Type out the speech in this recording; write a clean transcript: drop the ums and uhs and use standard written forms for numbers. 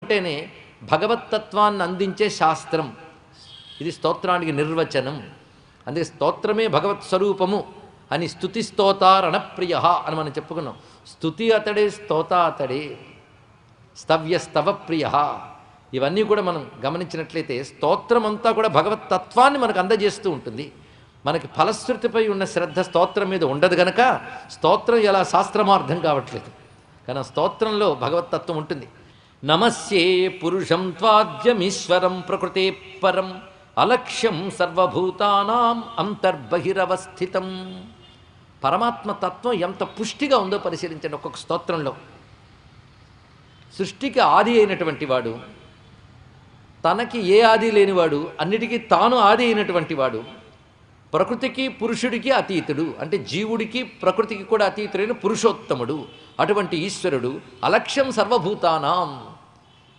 అంటేనే భగవత్తత్వాన్ని అందించే శాస్త్రం. ఇది స్తోత్రానికి నిర్వచనం. అందుకే స్తోత్రమే భగవత్ స్వరూపము అని స్తుతి స్తోతారణప్రియ అని మనం చెప్పుకున్నాం. స్తుతి అతడే, స్తోత అతడే, స్తవ్యస్తవ ప్రియ. ఇవన్నీ కూడా మనం గమనించినట్లయితే స్తోత్రం అంతా కూడా భగవత్ తత్వాన్ని మనకు అందజేస్తూ ఉంటుంది. మనకి ఫలశ్రుతిపై ఉన్న శ్రద్ధ స్తోత్రం మీద ఉండదు గనక స్తోత్రం ఎలా శాస్త్రమో అర్థం కావట్లేదు. కానీ స్తోత్రంలో భగవత్తత్వం ఉంటుంది. నమస్యే పురుషం త్వాద్యమీశ్వరం ప్రకృతే పరం అలక్ష్యం సర్వభూతానాం అంతర్బహిరవస్థితం. పరమాత్మ తత్వం ఎంత పుష్టిగా ఉందో పరిశీలించండి ఒక్కొక్క స్తోత్రంలో. సృష్టికి ఆది అయినటువంటి వాడు, తనకి ఏ ఆది లేనివాడు, అన్నిటికీ తాను ఆది అయినటువంటి వాడు, ప్రకృతికి పురుషుడికి అతీతుడు, అంటే జీవుడికి ప్రకృతికి కూడా అతీతుడైన పురుషోత్తముడు, అటువంటి ఈశ్వరుడు అలక్ష్యం సర్వభూతానాం,